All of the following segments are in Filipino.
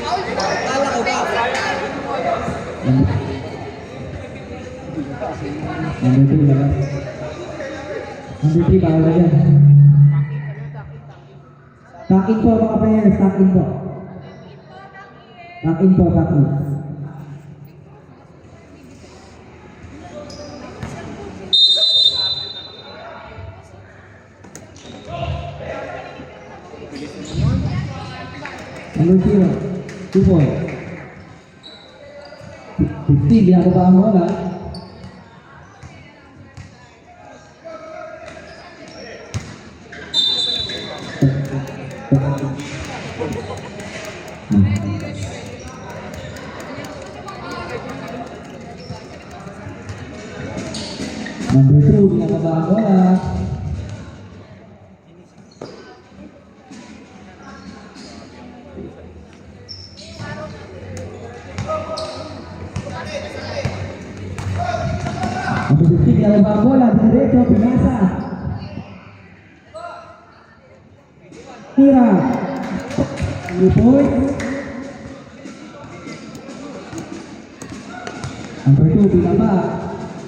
Kala ko ba? Number 2 lang. Number 3 bawal na dyan. Tuck in po mga players, tuck in po. Tuck in po, tuck in. Number 0, 2 point. 50, di ako ba ang wala? Number 2, di ako ba ang wala? Number 15, di ako ba ang bola? Diretso, pinasa. Tira. 2 point. Number 2, binaba.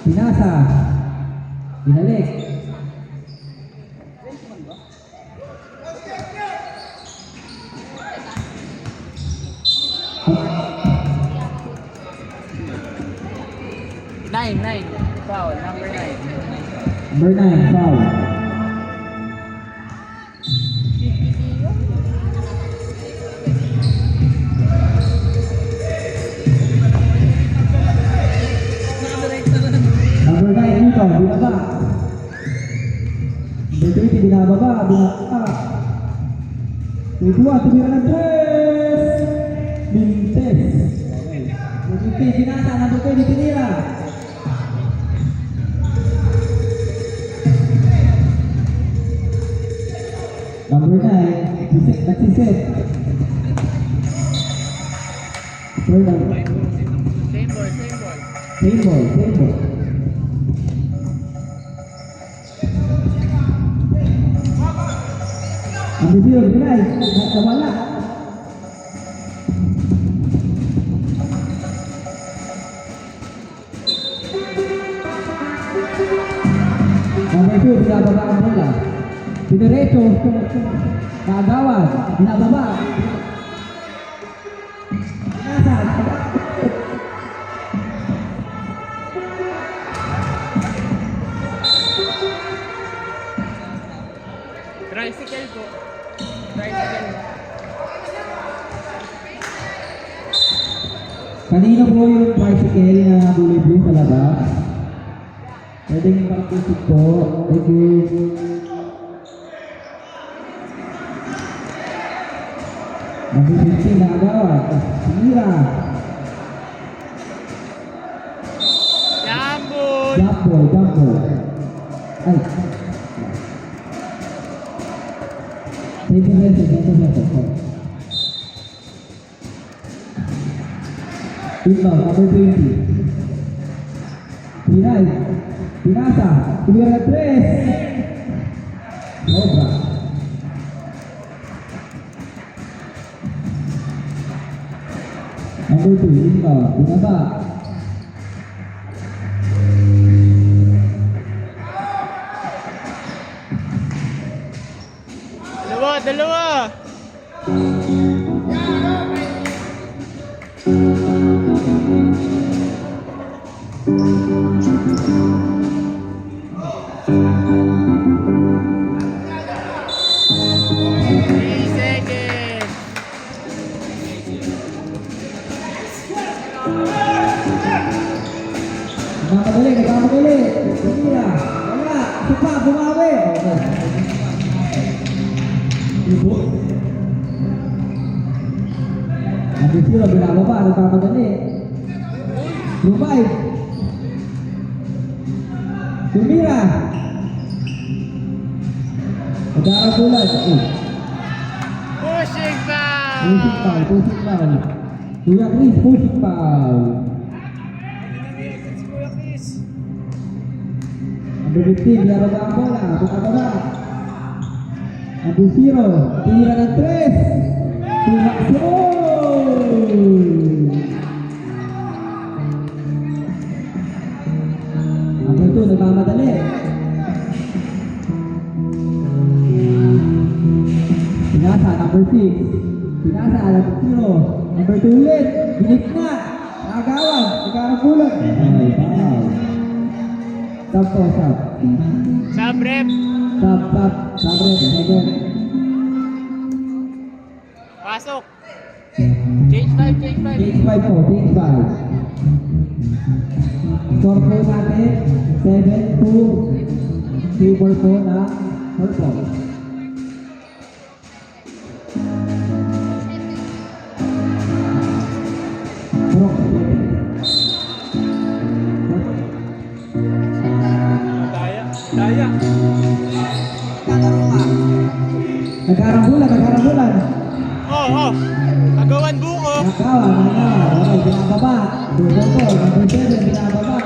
Pinasa. Binalik. Nine. Foul, number 9. Number 9, foul. Number 9 dito, binaba. Number 20, binababa, binaba. Number 2, tumira ng 3. Mintes. Number 15, binasa. Number 20, tinira. Number 9, nagsiset. Third number. Same ball. Same ball. Number 0, binay. Nawala. Number 2, binababa ang bola. Diretso, kaagawan, binababa. Nasa. Tricycle po. Tricycle. Kanina po yung tricycle na bully sa labas. Pwedeng ipakusip po. Thank you. Number 15 na agawad. Sinira. Jump ball. Ay. Dito. Inbound, number 20. Pinay. Pinasa. Tumira 3. Sobra. Number 2, inbound. Binaba. Dalawa. Nagkamadali. Tumira. Wala. Ito pa, bumawi. Ang bisiro, binababa. Nagkamadali. Lumay. Tumira. Nagkakagulat. Pushing foul. Kuya Chris, pushing foul. Number 15, laro ang bola. Bukababa. Number 0, tira ng 3. Tumakso! Pinasa, alam ko zero. Number 2 ulit. Binip na. Nakagawan. Nagkarapulan. Ay, foul. Stop po, stop. Sub rep. Stop, stop. Stop rin. Second. Pasok. Change 5, change 5. Change 5 po. Change 5. Score po natin. 7-2. Favor po na purple. Daya. Daya. Nagkarambulan. Oh, oh. Agawan buko. Nakawa. Okay, binababa. Number 4, number 7, binababa.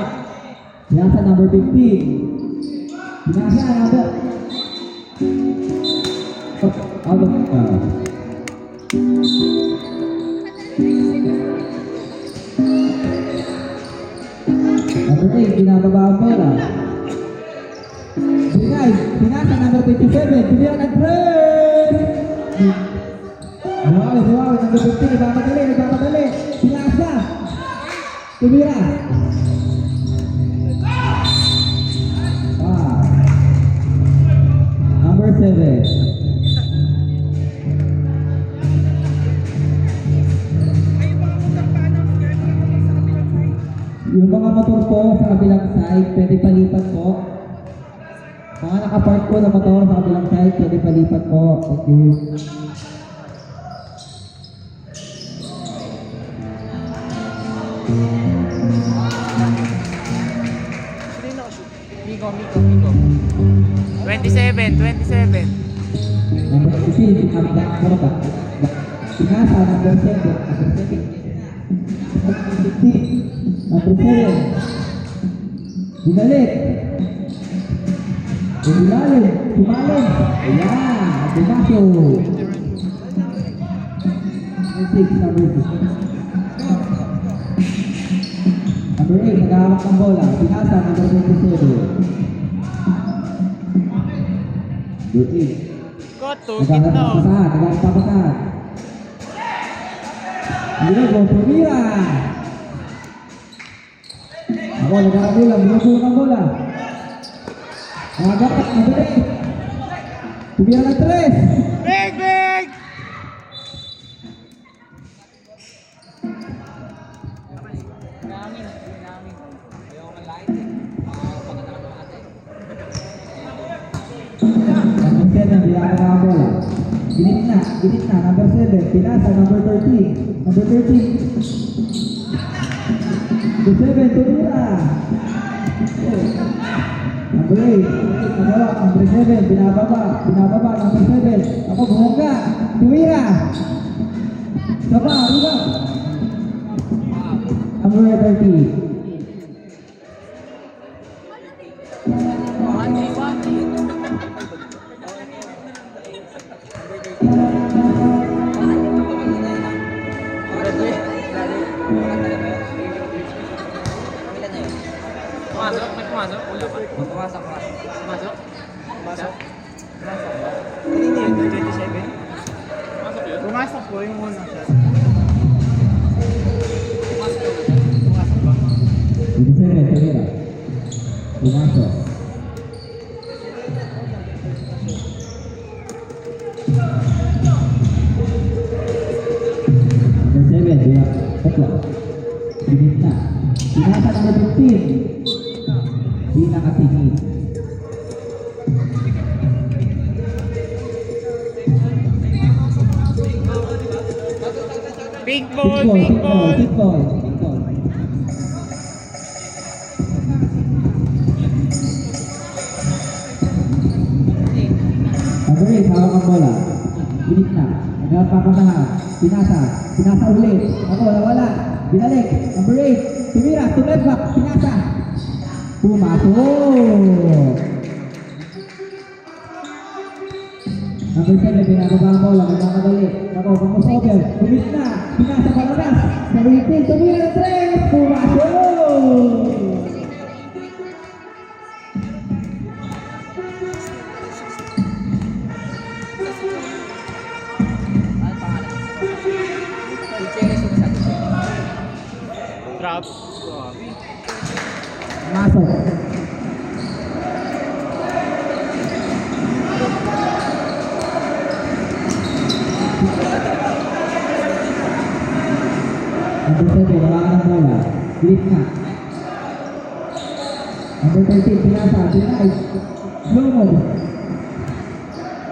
Binasa number 15. Binasa number... Oh, out of... Number 8, binababa ang bola. Binasa number 27. Binilang ng press! Bumawi, number 15, nagpapadali. Binasa! Tumira! Number 7. Yung mga motor po sa kabilang side, pwede palipat po. Mga nakapark po na motor sa kabilang side, pwede palipat po. Thank you. Migo. 27. Number 15, Pinasa, number 7. Number 7. Binalik. Tumalim. Ayan. Tumasyo. Number 6. Number 8, nag-ahawak ng bola. Pinasa, number 27. Good eight. Koto, Naghahanap kita. ng pasahan. Diego, tumira. Ako, nagkakabulang. Binubuo ng bola. Nagapat, nabalik. Tumira ng 3. Big! Number 7, biyakan ng bola. Ginit na. Number 7, Pinasa, number 13. Number 13. Number 7, tumira. Number 8, nagawa. Number 7, binababa. Number 7. Ako, bumungga. Tumira. Saba, iba. Number 30. Pumasok? Wala pa. Pumasok pa. Pumasok? Kanina yun, 27? Pumasok yun? Pumasok po yung una siya. Pumasok ba? 27, tumira. Pumasok. Number 7, biyak. Tekla. Binit na. Pinasa number 15. Di nakatingin. Big ball! Number 8, hawak ang bola. Binit na. Nagpapasahan. Pinasa ulit. Ako, nawala. Binalik. Number 8, tumira. Tumebak. Pinasa. Pumasok. Number 7, pinababa ang bola. Nagkakadali. Ako, pang-over. Binit na. Pinasa palanas. Number 18, tumira ng 3. Pumasok. Grabe. Grabe. Masok. Number 7, wala ng bola. Bilis na. Number 13, pinasa. Pinay. Slow mo.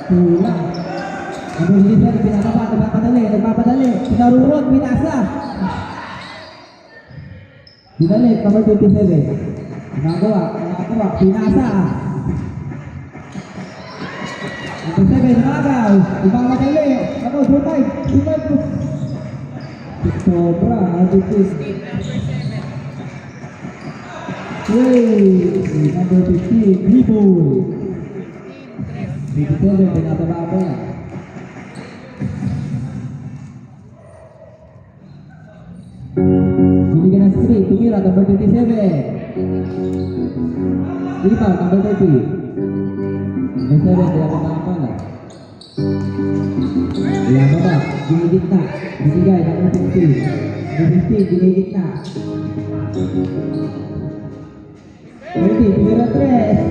Kulang. Number 11, pinakapa. Nagpapadali. Pinarurot. Pinasa. Binalik. Number 27. Nagawa. Pinasa. Number 7, nagaw. Ipapadali. Ako, 2-5. Sobra, adutis. Number 15, Libo. 27, pinataba yan. Binigyan ng street, tumira, number 27. Lipa, number 30. Number 7, pinataba yan. Kaya baba, ginigit na. Binigay, number 15. Number 15, ginigit na. 30, tumira 3.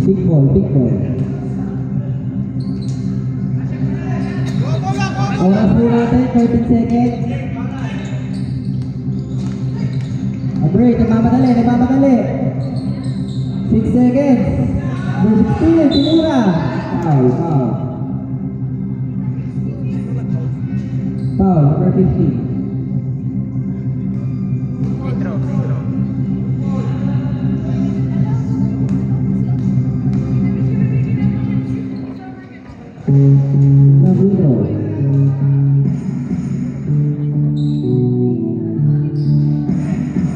Big ball. Oras po natin, 14 seconds. Break, nagmamadali. 6 seconds. Number 16, tinura. Foul. Foul, number 15. Nabito.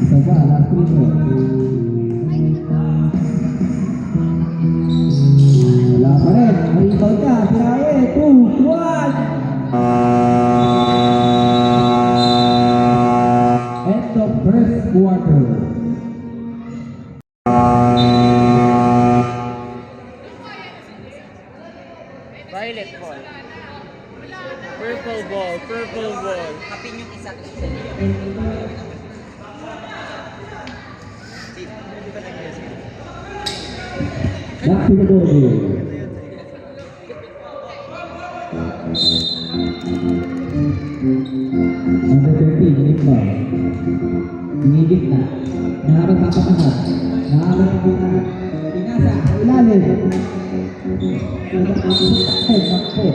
Isa pa, last free throw. Wala pa rin. Rebound ka. Sirawe. 2, 1. End of first quarter. Violet ball. Purple ball. Kapin yung isa. Back to the ball game. Number 13, Limba. Hinigit na. Nahabang papatangat. Nahabang papatangat. Pinasa, ilalim. Nakpo.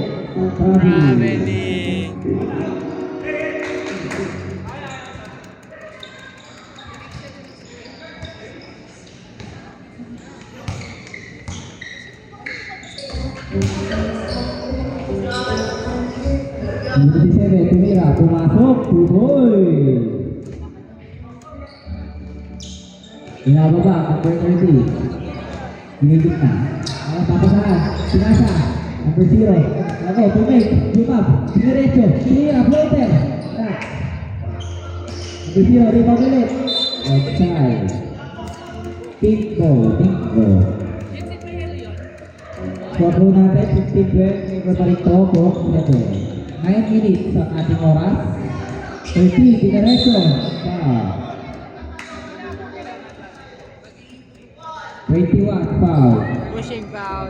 Traveling. Number 27, tumira. Pumasok. Tuboy. Inababa, number 30. Hinigit na. Papasahan. Pinasa. Number 0. Ako, tumig. Lumap. Diretso. Tinira. Floater. Number 0. Rebound ulit. Outside. Pink ball. Squad po natin. 15-12. May to. 9 minutes sa ating oras. 30. Diretso. 21. Foul. Pushing foul.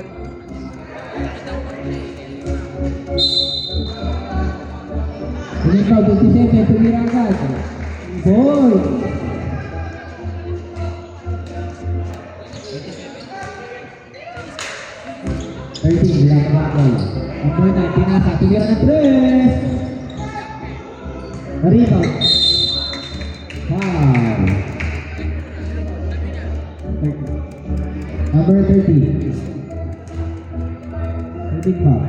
Ikaw, 27, tumira agad. Boy! Bilang kembali. Number 9, pinasa, tumira ng 3. Rebound. Foul. Number 30. 13 foul.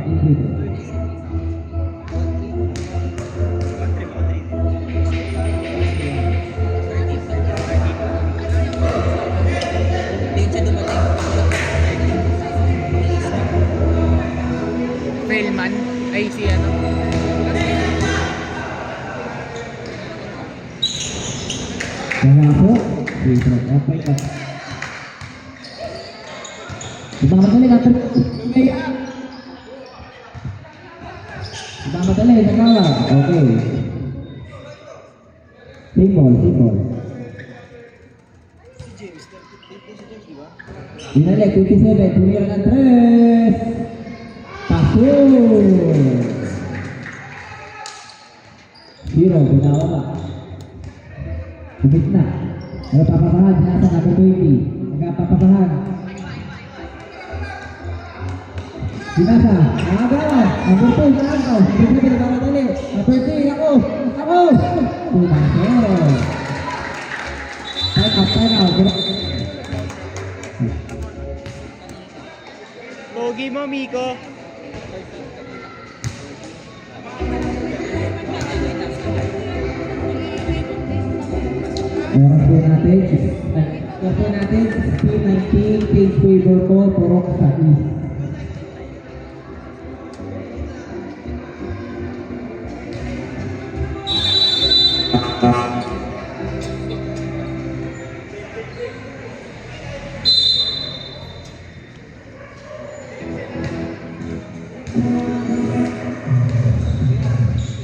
Failman. Ay, si ano. Pumasok. Okay ka. Ibamadali na. Ibamadali. nagawad. Okay. Single. Si James, 30 si James, di ba? Binalik, 27, tumira ng 3. Pasok! Zero, binawala. Subit na. Nagpapasahan, nasa number 20. Nagpapasahan. Binasa, nakagawan. Number 2, nakagaw. Number 3, nagpapadali. Number 3, ako. Pumasok. Time out. Pogi mo, Miko. Oras po natin, speed 19, page favor ko, Purok sa East.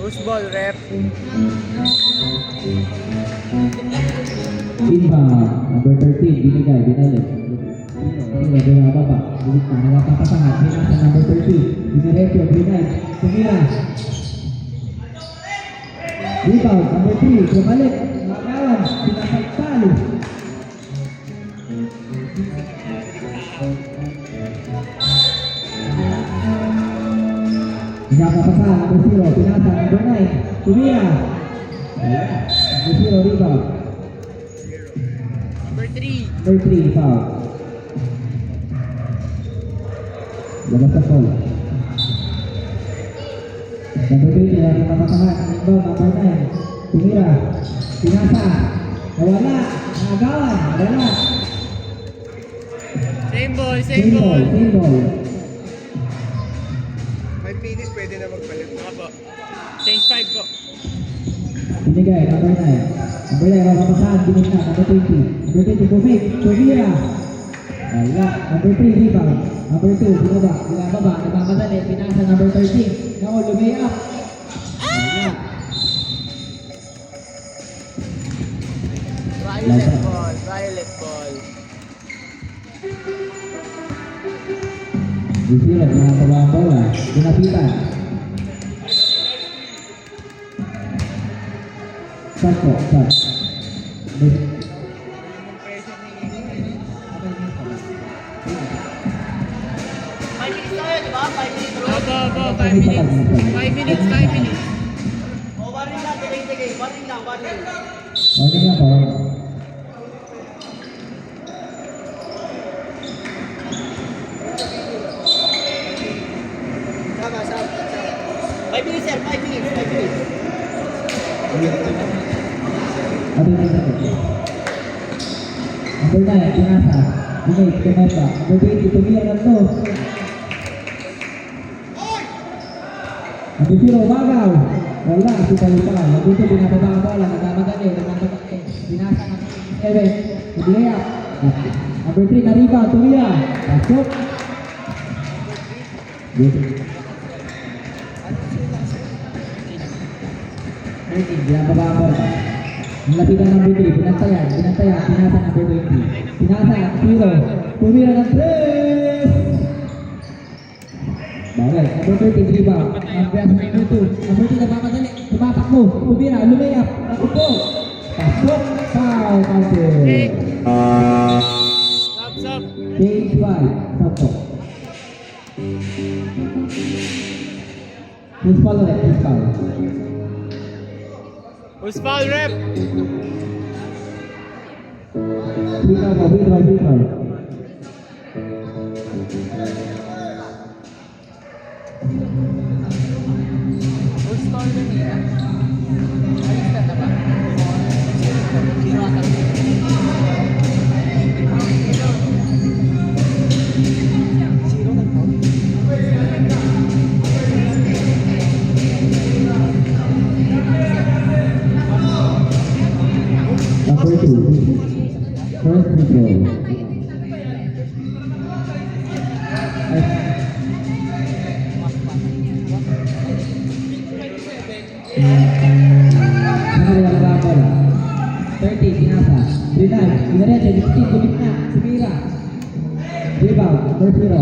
Who's ball, rep? Inbound, number 13, binalik. Sino, binababa. Bilis na, nakapapasangan. Binasa number 13. Biniretyo, binay. Tumira. Rebound, number 3, bumalik. Nakawan, pinapagpalo. Nakapapasangan, number 0, pinasa, number 9. Tumira. Number 0, rebound. Number 3. Number 3, foul. Labas sa foul. Number 20, nakapatahan. Inbound, number 9. Tumira. Pinasa. Nawala. Nakagawan. Nawala. Same ball, Same ball. 5 minutes, pwede na magpalit. Apo. Change 5 po. Binigay, number 9. Number 9, nakapatahan. Binig na, number 20. Number 20, bumig. Tumira. Wala. Number 3, rebound. Number 2, binababa. Nagmamadali. Pinasa, number 13. Now, lumay up. Wala. Violet ball. Disirat, nakatawa ang bola. Binapitan. Shot po, shot. Abo, 5 minutes. 5 minutes. Warning lang po. Number 9, pinasa. Binay, tumemba. Number 20, tumira lang to. Number 0, bagaw. Wala, si Palupa. Number 2, binababa ang bola. Nagmamadali. Pinasa ng 7. Nabigay up. Number 3, na rebound. Tumira. Pasok. Good. 13, binababa ang bola. Nilapitan ng number 3, pinantayan, pinasa number 20. Pinasa, 0, tumira ng 3! Bagay, number 30, rebound. Number 2, number 2, nagmamadali, tumapak mo, tumira, lumayap, nakupo. Pasok, foul, counter. Stop. Change 5, stop. Who's foul ulit, who's foul? Who's foul, rep? Withdraw. Who's foul na nila? Ayos na ba? Sino ang Number 2, first withdrawal. Ano yung mga bola? 30, pinasa. Binay, pinarecha, 16, gumit na. Sumira. Rebound, number 0.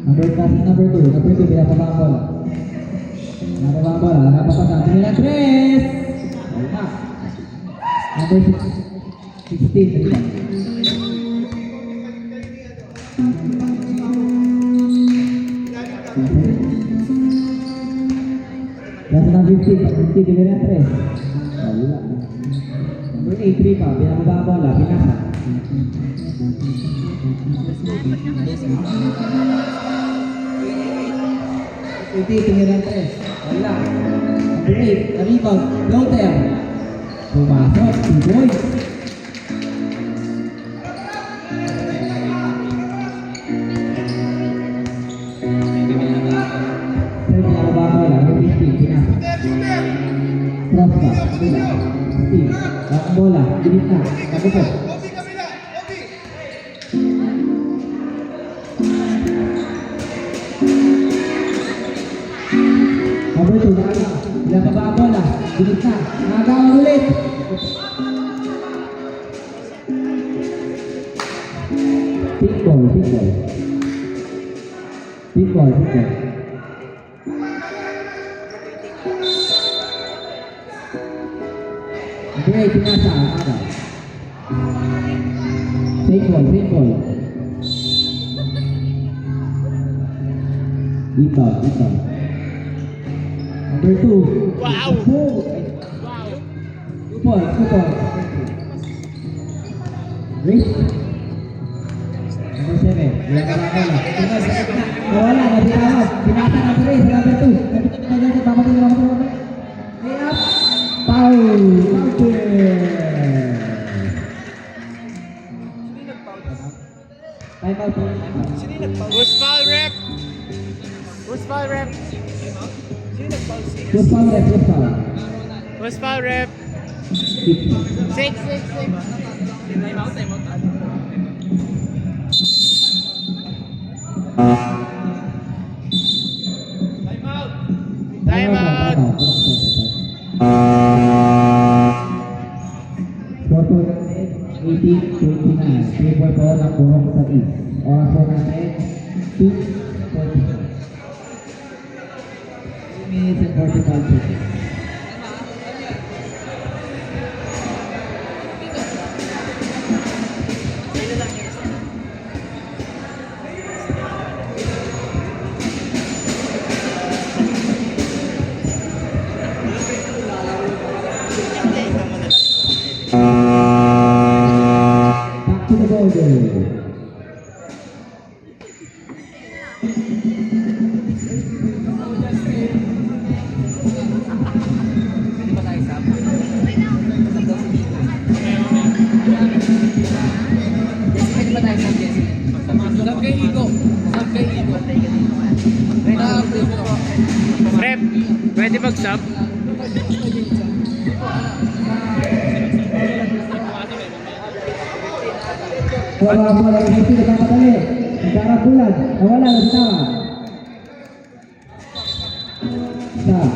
Number 2, pinapabang bola. Pinapabang bola, napapasan. Sumira, 3! Wala. Number 16, sumira. Nasa ng 50, sumira, 3. Wala. Number 8, rebound, pinapabang bola, pinasa. Hindi, tingnan 3. Wala. Number 8, rebound, floater. Pumasok, 2 points. Third na bababa lang, number 15, pinasa. Cross back, kabila. 15, bakang bola, ginit na, kabukot. Number 2, nakala. Ilang pa ba ang bola? Ginit na. Nakagawan ulit. Pick ball. Number 8, pinasa. Nakala. Pick ball. Rebound. Number 2. Wow! Wow! Wow! 2 points. Wrist. Number 7. Wala ka na bola. Tingnan sa gitna. Nawala. Nabitawag. Pinasa ng 3. Sa number 2. Nabitawag na dyan. Papatingin ako. Lay up. Foul. Time out. Who's foul rep? Who's foul rep? Who's foul rep? Who's foul rep? 6. 6. Time out. Score po natin, 18-29. 3 point po ng Purok sa East. Oras po natin, 2:45. 2 minutes and 45 seconds. Back to the border. Rep, pwede mag-sub? Wala mo lang yung sila kamadali. Nagkarap bulan. Nawala na sa tawa. Stop.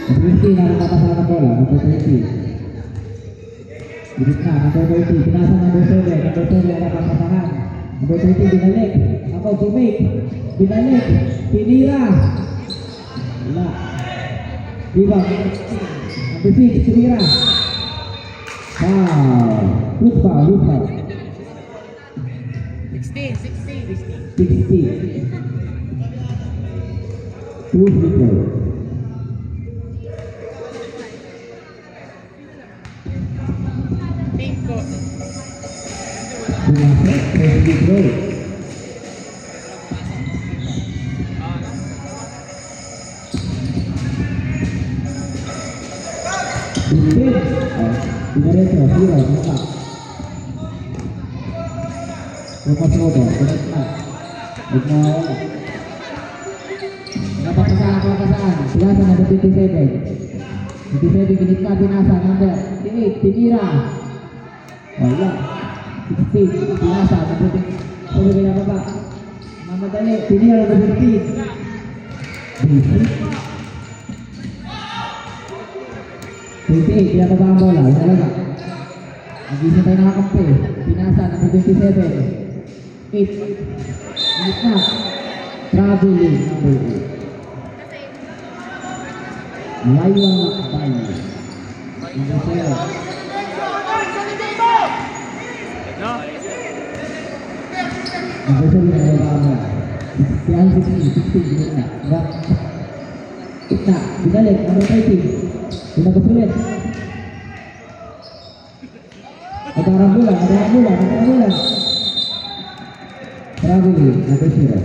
Number 20 na nakapasa na bola. Number 20. Bilis na. Number 20. Pinasa number 7. Number 7 na nakapasahan. Number 20 binalik. Ako bumake. Binalik. Pinira. Wala. Diba? Number 6, Sumira. Wow. Good foul. 16. 16. 2 free throw. Pinko. Pumasok, free throw. Binibig. Pinareto, 0, mata. Pumasok ito, kunit na. Huwag na wala. Napapasaan. Pilasa na 27. 27, ginit na, binasa, number 8, tinira. Wala. 16, pinasa, number 10. Pwede kaya baba. Mamadali, tinira, number 15. Basic. 28, kaya baba ang bola. Wala lang. Nag-isip tayo nakakampi. Pinasa, number 27. 8. Init na. Traveling, number 8. Laywang Lakbay. Number 7. No? Number 7 na baba ang bola. Kaya 16, init na. Init na. Binalik, number 13. Pinagasulit. Nagkarambulan. Traveling, number 0.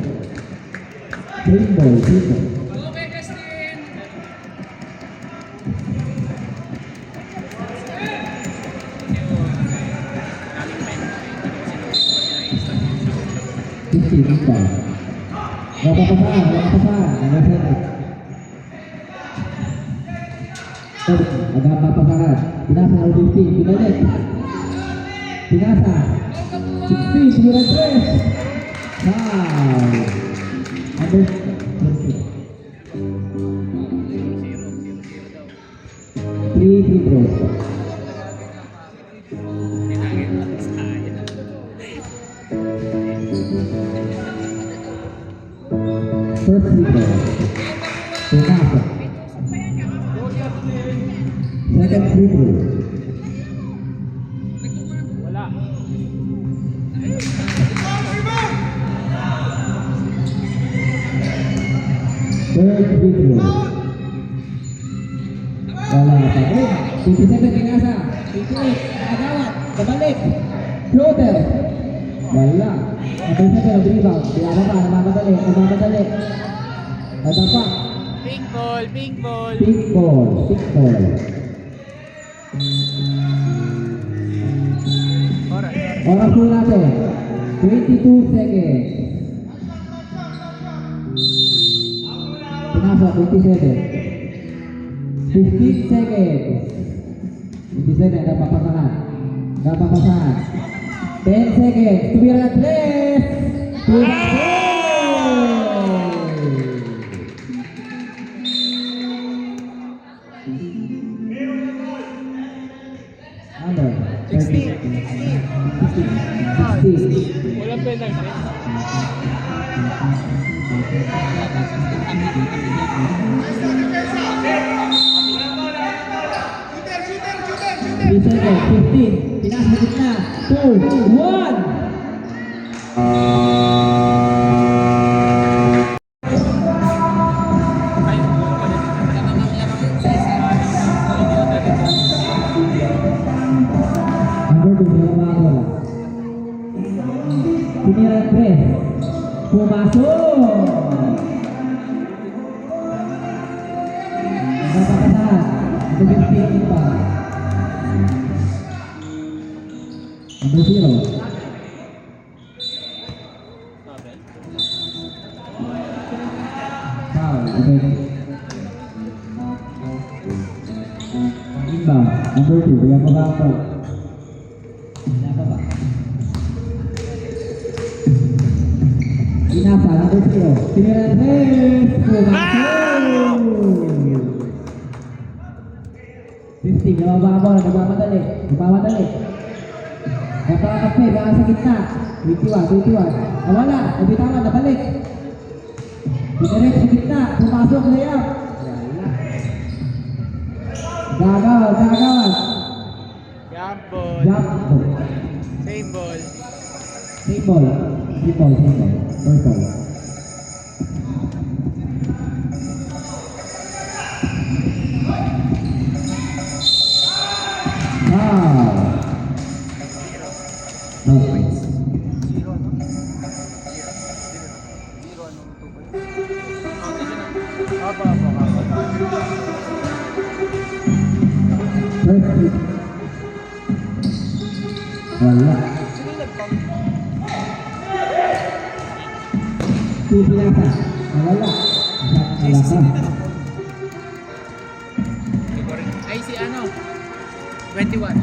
Green ball, dito. Dito. Wala pasahan. Number 7. Agak papasahan. Pinasa number 15. Pinalik. Pinasa. 16. Siguran 3. Wow. Number 20. 3 free throws. First free throw. Pinasa. Second free throw. Wala. Third free throw. Wala pa rin. 27 pinasa. 28. Agawat. Kabalik. Floater. Wala. Number 7 ang rebound. Pinasa pa. Namamadali. Nadapa. Pink ball, pink ball. Pink ball. Alright. Oras po natin. 22 seconds. Pinasa, 27. 15 seconds. 27, napapasahan. 10 seconds. Tumira at left. Number 16. Walang penalty. Three seconds, 15. Pinas sa gitna. 2, 1. Number 2, nilama ang bola. Tinira 3. Pumasok! Napakasahan. Number 15 pa. Number 0. Foul. Okay. Inbound. Number 2. Kaya pababa. Pinasa. Number 0. Tinira 3. Pumasok! 15. Nagmamadali. Napakakape, baka sa gitna. 21. Nawala, nabitawan, nabalik. Dinirect sa gitna, pumasok, layup. Gagawad. Jump ball. Jump ball. Same ball. Same ball. Purple. Wow. No points. First hit. Wala. Pinasa. Wala. Ay, si ano? 21.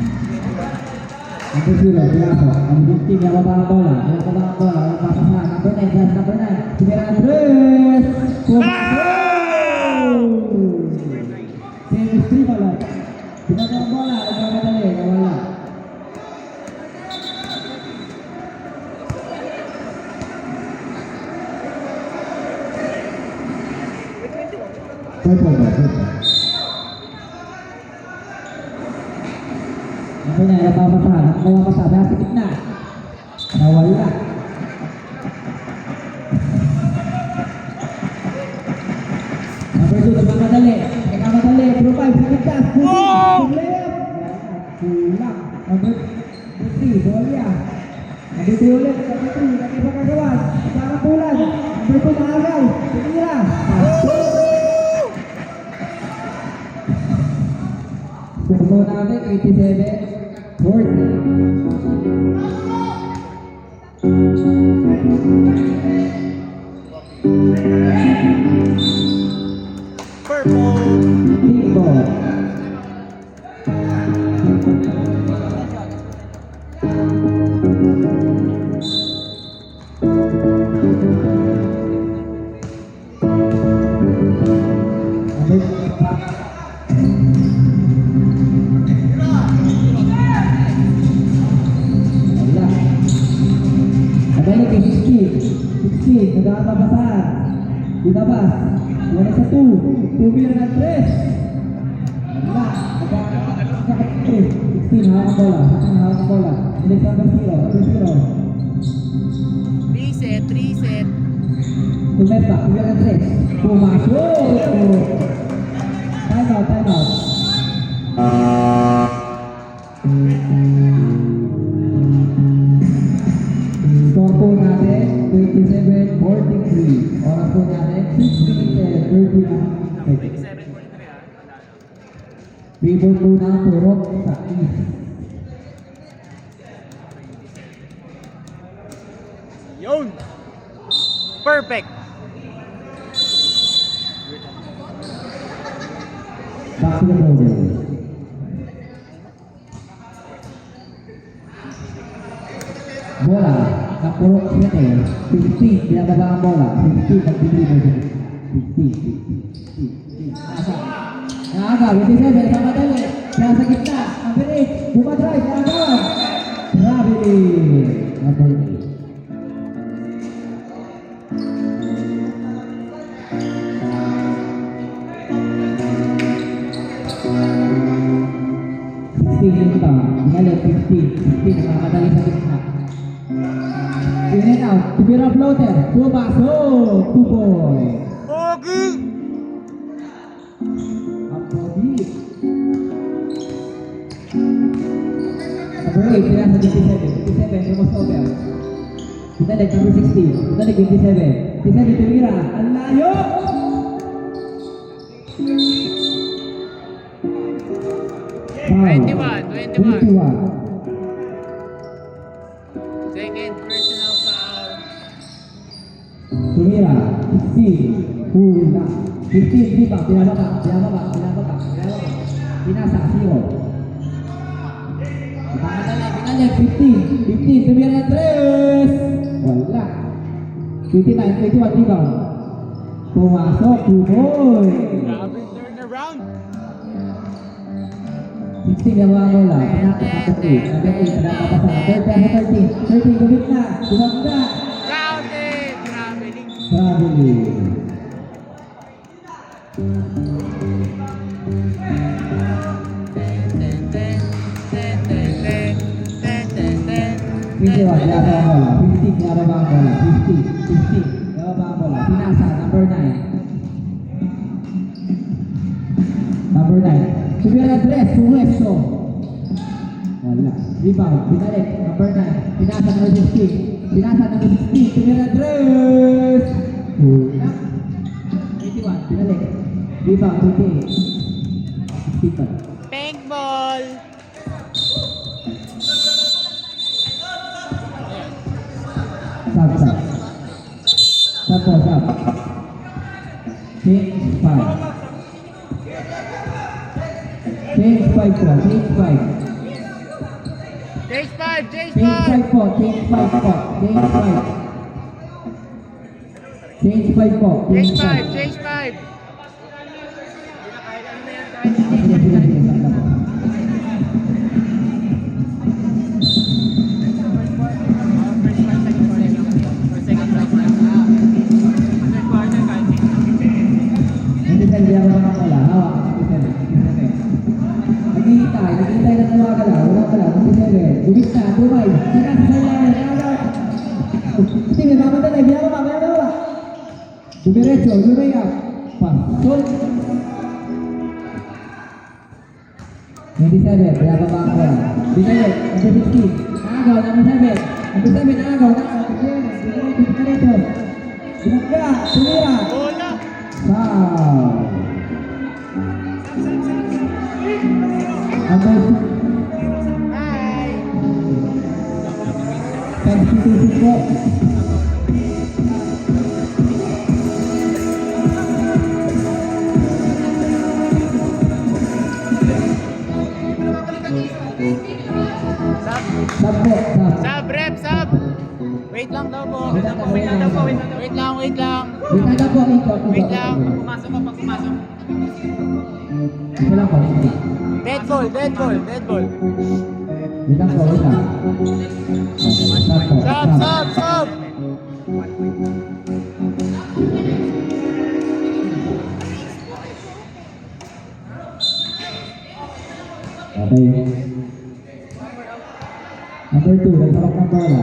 Number 0, Pilato. Number 15, nababa ang bola. Nababa ang bola. Papasahan. Number 9, pass number 9. Tumira ang 3. Save 3 pala. Pinaka ang bola. Nagmamadali. Nawala. Purple ba? Purple. Number 9, napapasahan. Napapasahan. Nasa gitna. Nawala. Number 2, nagmamadali. Nagmamadali. Pro 5, pagkagtas. Kulang. Number 3, Dolia. Number 3 ulit. Number 3, lagi pa kagawan. Nagkakapulan. Number 2, maagaw. Tumira. Puno natin, 87-40. Purple. Big ball. Nabalik kay 16, nagkakapasahan. Dinabas, wala sa 2, tumira ng 3. Wala, nagkakapasahan 16, hawak ang bola, hawak ang bola. Nilis number 0. Reset. Tumeta, tumira ng 3. Pumasok! Time out. Score po natin, 27-43. Oras po natin, 6 minutes and 30 na. 27-43 Rebound po na purok sa East. Yun. Perfect. Back to the ball. Bola, napurok 15, pinababa ang bola. 15, nag-deliver. 15. Nakagaw, 27, nakamadali. Nasa gitna, number 8, bumadrive, nakagaw. Traveling. Number 8. Binalik 15, nakamadali sa gitna. Pinit out, tumira floater, pumasok, 2 point. Pogi. Ang pogi. Number 8, pinasa 27, lumos over. Binalik number 16, binalik 27, tumira, ang layo! Foul. 21. Second personal foul. Tumira, 16, hula. 15, di ba? Pinababa. Pinasa, 0. Binalik, 15, tumira na 3. Wala. 29, 21, di ba? Pumasok, 2 point. Grabe turnaround. 16 yung mga bola. Pinaka-8. Number 8, pinaka-8. 13, gumit na. Dumagda. Crowded. Traveling. Traveling. Pinaka pinababa ang bola. 15, pinababa ang bola. 15, pinababa ang bola. Pinasa, number 9. Number 9. Tumira na 3, Suwesto. Wala. Rebound, binalik. Number 9. Pinasa number 16. Pinasa number 16. Tumira na 3. Wala. 81, binalik. Rebound, 28. 16 pa. Pink ball. Sab. Sab po, sab. 6-5. 6-5 po, 6-5. There's 5. Change Change 5 po. Change 5 po. Change 5. Change 5 po. Change 5, 5. change 5. Sige, sige, sige. Sakla po. Hindi tayo hindi ako makakala. Hawak. Naghihintay na nawagala. Wala pala. 27. Gumis na. Tumay. Sina sa ilalim. Sige, may mamadala. Binababa. Binababa. Dumiretso. Lumaya. Pasol. 27. Binababa ang bola. Binayot. Number 15. Naagaw. Number 7. Number 7. Naagaw. Dumiretso. Binababa. Tumira. Bola. Foul. Number Hi. 10 po. Sub. Sub po. Sub. Sub, rep, sub. Wait lang daw po. Wait lang po, wait lang daw po, wait lang daw. Wait lang, wait lang. Wait lang po. Ikot. Wait lang. Pumasok pa pag pumasok. Ito lang po. Ito lang. Dead ball, dead ball, dead ball. Wait lang po. Wait lang. Sub po. Sub, sub, sub. Okay. Number 2, nagtawag ng bola.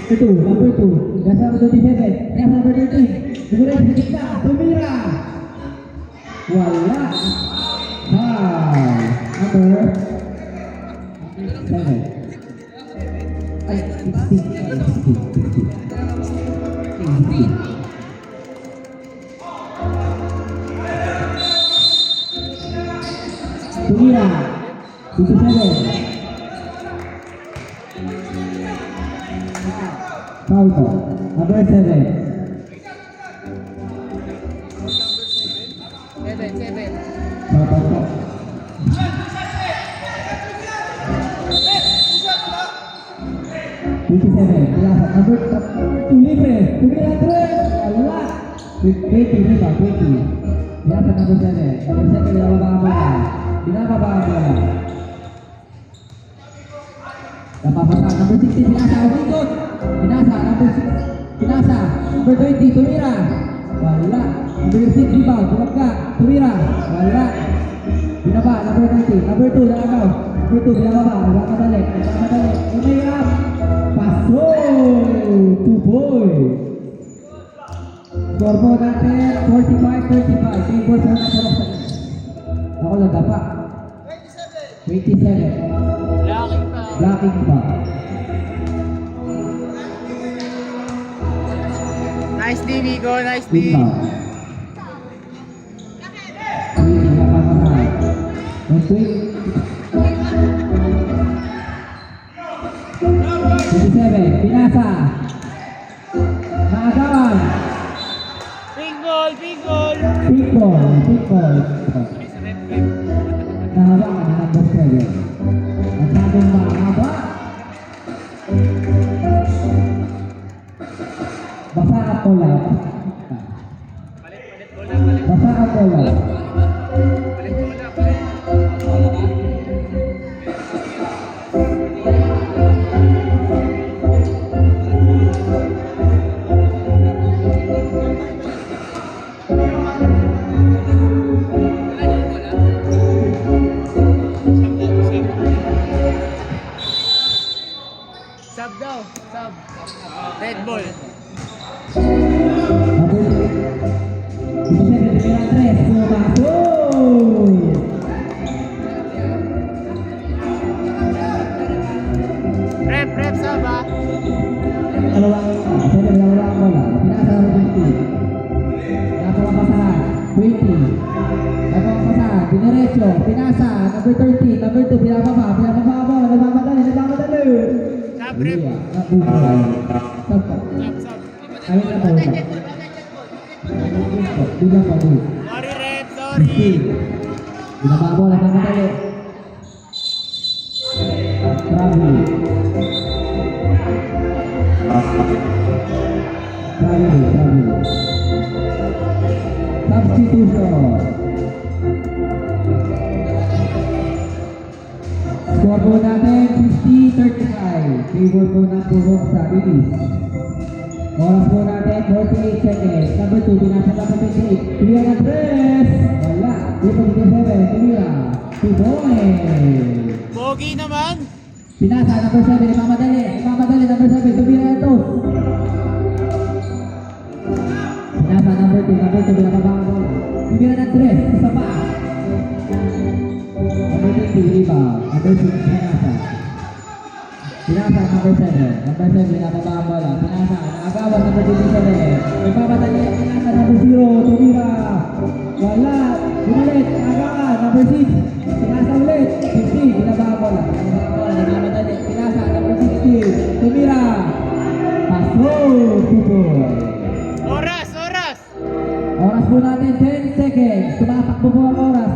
Number 2. Nasa number 27. Nasa number 13. Dumiretso sa gitna. Tumira. Wala. Foul. Number 7. Ay, 16. Tumira. 27. Foul po. Number 7. 7. Foul po. Number 2 libre. Tumira 3. Wala. 20 pa. 20. Pinasa number 7. Number 7 binababa ang bola. Binababa ang bola. Napapasa. Number 16 pinasa. Umikot. Pinasa. Number 6. Pinasa. Number 20. Tumira. Wala. Number 6 rebound. Bumagka. Tumira. Wala. Binaba. Number 20. Number 2 naagaw. Number 2 binababa. Nagkamadali. Umayap. Paso. 2 points. Scoreboard natin. 45-35. 3 points na naturok sa ako lang dapat. 27. Laki pa. Blocking pa. Nice D, Vigo. Nice D. Big foul. Hindi na pamasahan. And 27. Pinasa. Naagawan. Big goal, big goal. Big ball. Nahawakan ng number 7. Masyadong mahaba. Basa ang bola. Basa ang bola. Sub daw, sub. Red ball. Rep, sub ah. Diretso, pinasa, number 13, number 2, pinababa, nagmamadali. Sub, rep. Sub po. Sub. Ayun na po. Bilang pa po. Sorry, rep, sorry. Binababo, nagmamadali. Grabe. score po natin 50-35. Favor po ng Purok sa release. Oras po natin 48 seconds. Number 2, pinasa number 28. Tumira ng 3. Wala. Dito 7. Tumira. 2 points. Pogi naman. Pinasa number 7. Ipamadali. Ipamadali number 7. Tumira ng 2. Pinasa number 2. Number 2. Pinapabang. Tumira ng 3. Isa pa. Number 20. Rebound. Number 6. Pinasa. Pinasa number 7. Number 7. Pinapabang bola. Pinasa. Nakagawa number 27. Ipamadali. Pinasa number 0. Tumira. Wala. Ulit. Nakagawa. Number 6. Pinasa ulit. 15. Pinabang bola. Pinabang bola. Nagmamadali. Pinasa number 16. Tumira. Paso. 2 points. Oras, oras. Oras po natin 10 seconds. Tumatakbo po ang oras.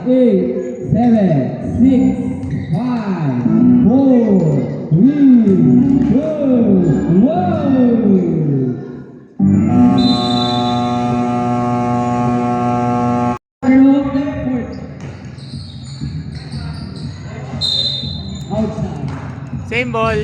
9, 8, 7, 6, 5, 4, 3, 2, 1. Outside. Same ball.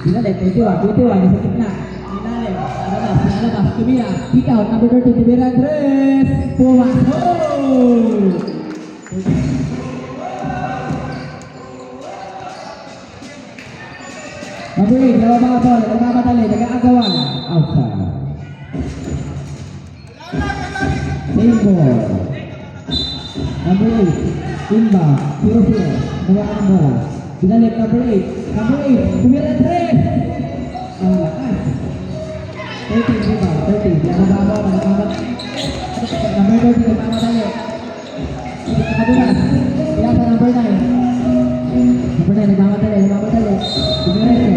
Pinalik, 21, nasa gitna. Pinalik, nalabas, tumira. Kick out, number 30, tumira, Andres. Pumasok! Number 8, nababa bola, nagmamadali, nag-aagawan. Outside. Same ball. Number 8, inbound, 0-0. Nawaan ang bola. Pinalik, number 8. Number 8, tumira 3. Ang lakas. 13, rebound, 30. Nababa bola, nagmamadali. Number 30, nagmamadali. Kabulas. Pinasa number 9. Number 9, nagmamadali, nagmamadali. Tumiretso.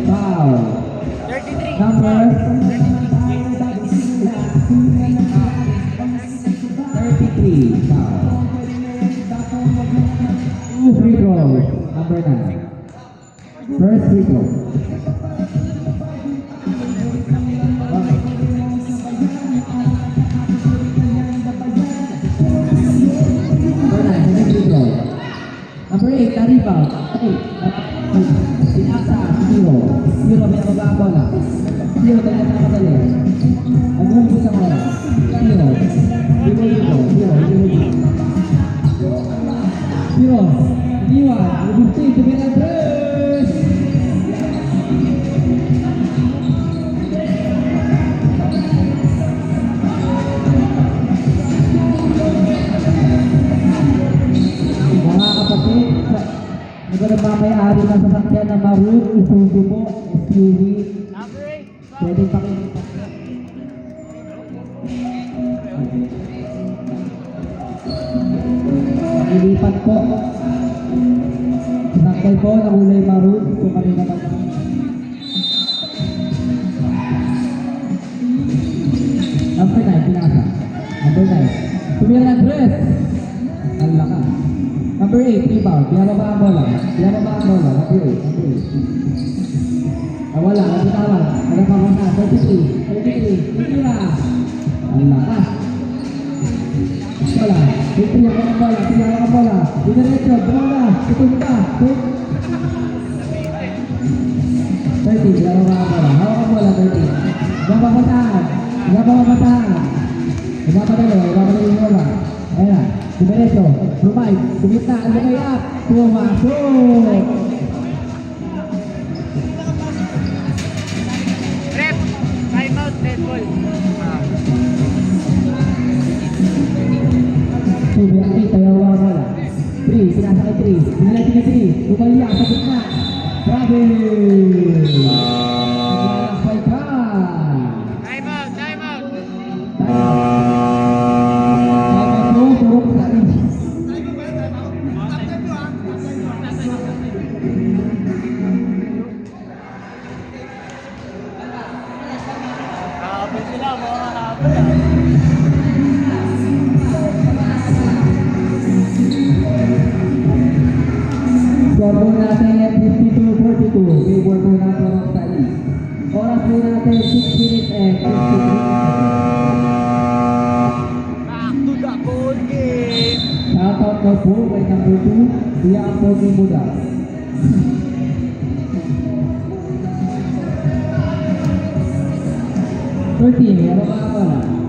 Foul. 33. Number 33. Foul. 2 free throws. Number 9. First free throw. Number 9, second free throw. Number 8, na-rebound. Okay. Pinasa, 0. 0, may nababa ang bola. 0, tayo na madali. Nag-umpis ang bola. 0. 0. Iniwan. Nag-15, tumira 3. Mga kapatid, nagkakapamay-ari ng sasakyan na Maroon, Isuzu po, SUV, Number 8. pwedeng pakita. Ilipat po. Sasakyan po na kulay Maroon, kung kami naman. Number 9, pinasa. Number 9. Tumira ng dress. Ang lakas. Number 8, rebound. Pinababa ang bola. Pinababa ang bola. Number 8. Number 8. Nawala. Nagitawan. Nagpapasa. 33. 33. Tumira. Ang lakas. Bola. Tumira ang bola. Tumira ang bola. Dinerecho. Bola. Tutumba. 30. Pinababa ang bola. Hawak ang bola. 30. Nagpapasahan. Nagpapasahan. Nagpapadali. Nagpapadali yung bola. Ayan na. Diretso, lumay, kumita, lumay up, pumasok! Rep. Time out. Red ball. Sumiyaki, tayo ang bola. 3, pinasa kay 3. Pinalati kay 3. Lumaya sa gitna. Grabe! Naglalakbay ka! Time out. Time out. Purok sa rin. Habol sila. Mga habol. Score po natin 52-42. Favor po natin ang sa East. Oras po natin 6 minutes and 53 seconds. Back to the ball game. Shoutout daw po kay number 2, Dia Pogi Muda. Ano ba ako na?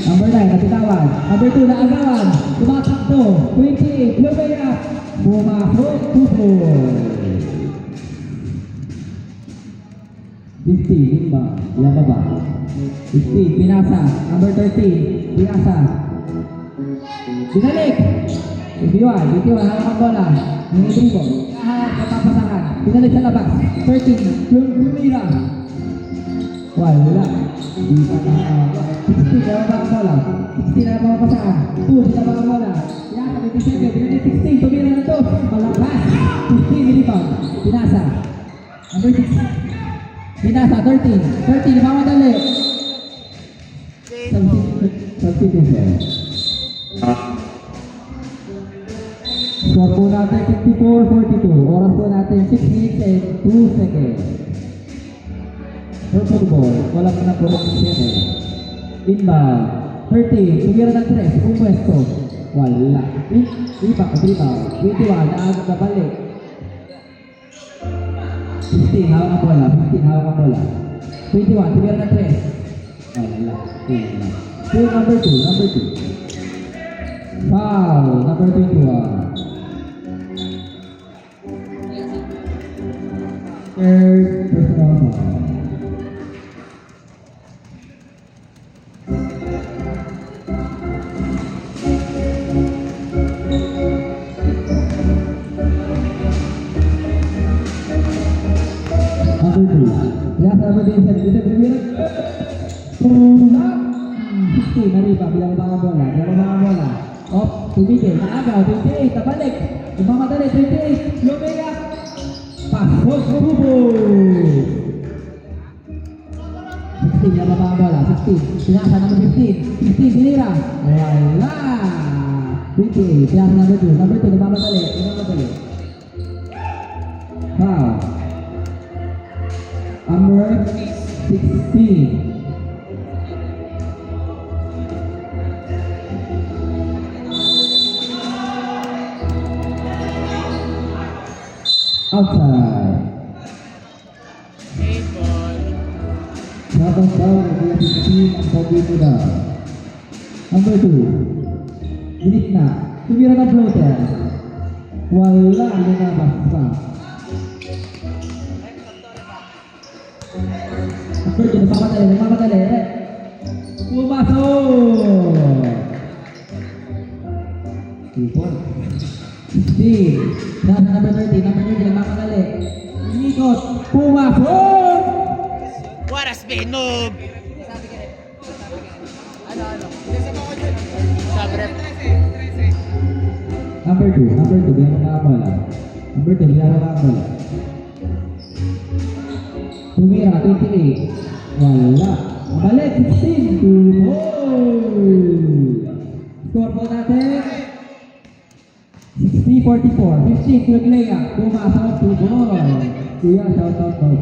Number 9, natitawan. Number 2, naagawan. Tumatakbo. 28, lumaya. Pumasok, tupo. 50, Limba. Ilan ba ba? 50, pinasa. Number 13, pinasa. Binalik. 51, hawak ang bola. Nangidribo. Papasahan. Binalik sa labas. 13, lumira. Wala. Di pa na. 16, nababa ang bola. 16, nababa ang pasahan. 2, nababa ang bola. Yan, 27, binalik 16, tumira na to. Malakas. 15, nilipag. Pinasa. Number 6. Pinasa, 13. 13, namamadali. Substitution. Score po natin 54-42. Oras po natin 6 minutes and 2 seconds. Purple ball. Wala pa na po ng 7. Inbound. 13. Tumira ng 3. Pumwesto. Wala. Ipak. 21. Naagad na balik. 15. Hawak ang bola. 15. Hawak ang bola. 21. Tumira ng 3. Wala. Play number 2. Foul. Number 21. Third personal foul. Number 2. Ya, number 2. Bisa berbicara. Pulang. 16. Nariba. Bilang mga bola. Op. Tumigil. Naagaw. 28. Tabalik. Umamadali. 28. Lumega. Pasok Rubo. 16, nababa ang bola. 16, pinasa number 15. 15, sinira. Wala. 28, pinasa number 2. Number 2, nababadali. Foul. Number 16. Outside. Eight ball. Sabang down ang 15 ang Pogi Muda. Number 2. Ginit na. Tumira ng floater. Wala. Lumabas pa. Number 2. Nagmamadali. Pumasok. 2 points. 16. Number 30, nagmamadali. Inikot, pumasok! What a spin move! Sabrep. Number 2, bilang mga bola. Number 2, bilang mga bola. Tumira, 28. Wala. Balik, 16. 2 goal! Score po natin. 60-44. 15, Kulaglega. Pumasok, 2 goal. Kuya, shoutout po.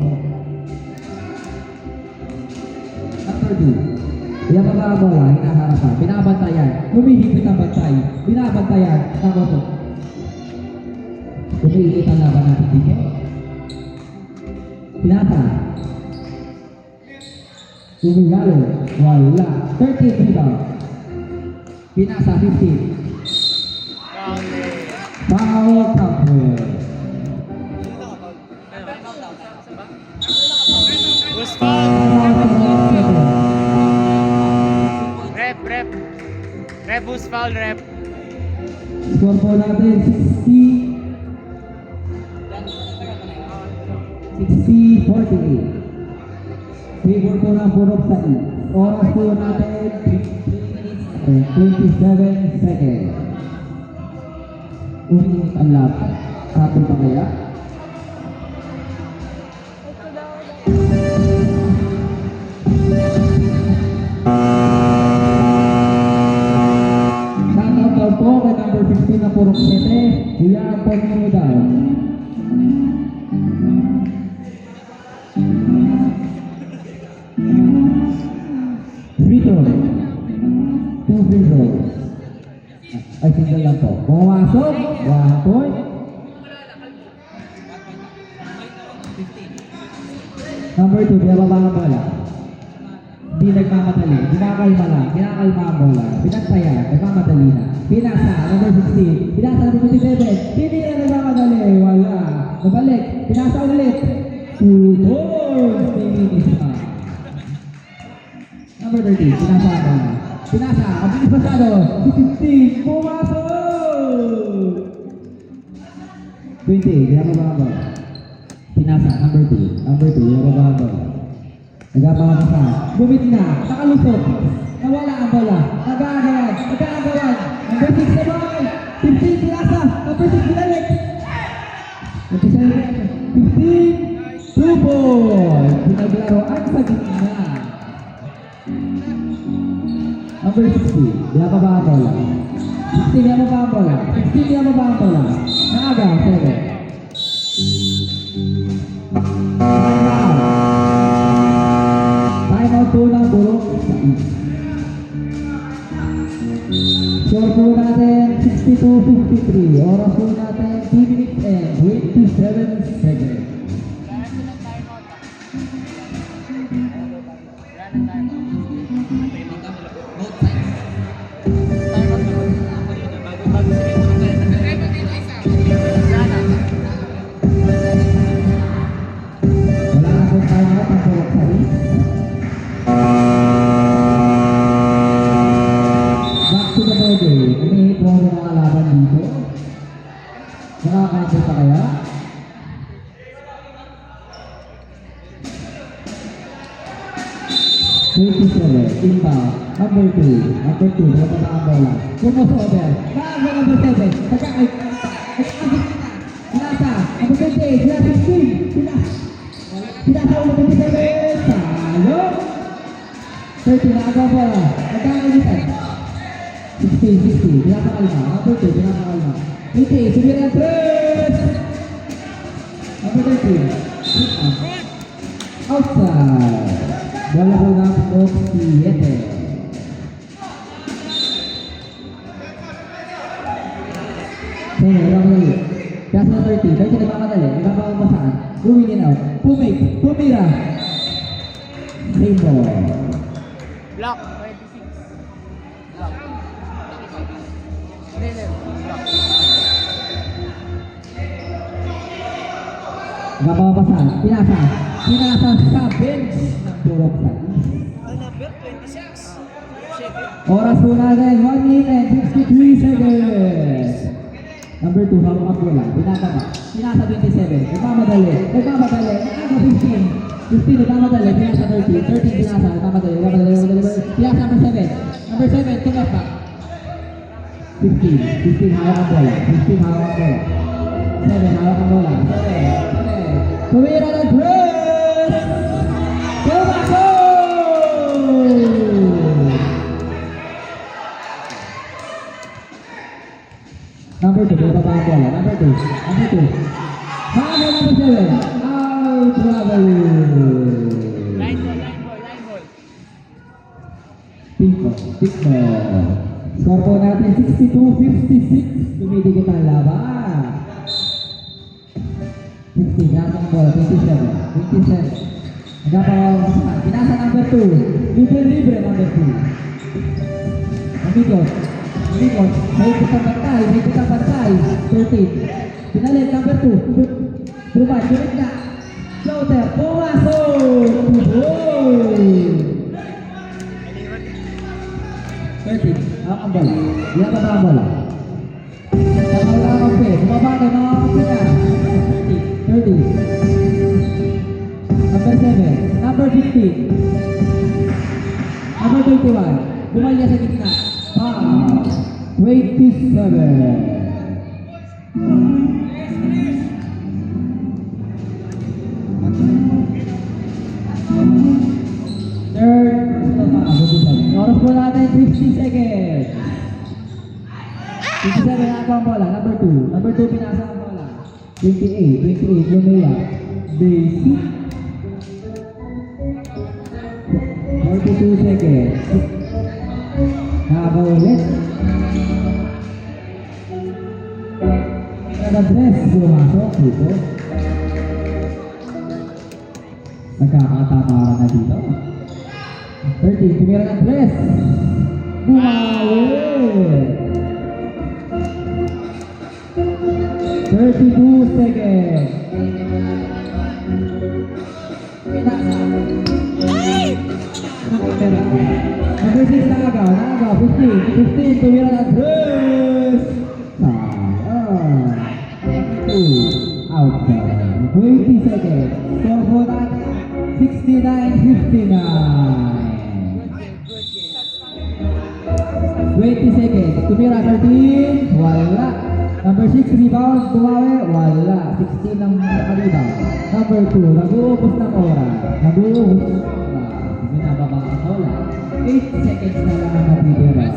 Number 2. Yung mga bola, hinaharapan. Binabantayan. Humihigit ang bantay. Binabantayan. Tapos, humihigit ang laban natin dito. Pinata. Umigalo. Wala. 13 rebound. Pinasa, 15. Foul cover. Who's foul? Rep. Rep, who's foul, rep? Score po natin 60-48. Favor po ng Purok sa E. Oras po natin 27 seconds. Uminit ang laban. Kapon pa kaya? Kuya, 4 mo daw. Free throw. 2 free throws. Ay, single lang po. Pumasok. 1 point. Number 2, binababa ang bola. Hindi nagmamadali. Kinakalma lang. Kinakalma ang bola. Pinagsaya. Nagmamadali na. Pinasa. Number 16. Pinasa number 27. Hindi na nagmamadali. Wala. Nabalik. Pinasa ulit. 2 points. Finish pa. Number 13. Pinasa ang bola. Pinasa. Ang bilis pasado. 15. Pumasok. 20. Binababa ang bola. Pinasa, number 2. Number 2, yung bababa. Nagababa pa. Bumit na. Nakalusot. Nawala ang bola. Nag-aagawan. Nag-aagawan. Number 6 na boy. 15, pinasa. Number 6, binalik. Number 15, 2 points. Pinaglaroan sa gitna. Number 16, binababa ang bola. 16, binababa ang bola. 16, binababa ang bola. Naaga, 7. Timeout po ng Burong sa East. Score po natin 62-53. Oras po natin 3 minutes and 27 seconds. Wala na po timeout ang Burong sa East. Back to the body. Umihit mo ng mga laban dito. Nakakapit pa kaya? Inbound. Number 2. Number 2. Nakapata ang bola. Pumosover. Bago number 7. Nagkakit. Pinasa. Number 28. Pinasa 16. Pinasa ulit 27. Talo. 30. Nakagawa bola. Nagkakalitan. 16. Pinapakalma. Number 2. Pinapakalma. 28. Sumira ang 3. Number 13. Outside. Bola ko ng 47. So, meron ko ulit. Kaya sa 30. Dahil siya nagmamadali. Nagmamamasaan. Ruin out. Pumira. Rainbow. Block. 26. Block. Block. Nagmamamasaan. Pinasa sa bench ng Burong sa East. Number 26. Oras po natin, 1 minute and 63 seconds. Number 2, hawak ang bola. Pinatama. Pinasa 27. Nagmamadali. Nagmamadali. Nagmamadali. 15. Nagmamadali. Pinasa 30. 30 pinasa. Nagmamadali. Pinasa number 7. Number 7, tungas back. 15. 15 hawak ang bola. 15 hawak ang bola. 7 hawak ang bola. 7. Tumira ng press! Tumako! Number 2, bababa ang bola. Number 2. Number 2. Bago number 7. Out travel. Line ball. Pick ball. Score po natin 62-56. Dumidikit ang laban. 60, nasa ang bola. 27. Nagpapawasan. Pinasa number 2. Libre number 2. Amigos. May pitang bantay. 13. Pinalit number 2. Trubad. Unit na. Floater. Pumasok. Goal. 13. Ang bola. Ilan pa ang bola? Wala ang pay. Bumaba na mga kapit na. 30. Number 7. Number 15. Number 21. Bumalya sa gitna. 27. Third. Oras po natin 50 seconds. 27 na ako ang bola. Number 2. Number 2 pinasa ang bola. 28 Lumea. Basic. 42 seconds. Haba ulit. Nag-address. Pumasok dito. Nagkakatamaran na dito. 13, tumira ng dress. Bumawi. 32 seconds. Nakatera. Number 6 Nagaw. 15, tumira ng dress. Sayang. 2, outside. 20 seconds. Score natin 69-59. 20 seconds. Tumira 13. Wala. Number 6 rebound. Bumawi. Wala. 16 ang nakarebound. Number 2. Nag-uubos ng oras. Binababa ang bola. 8 seconds na lang ang natitira.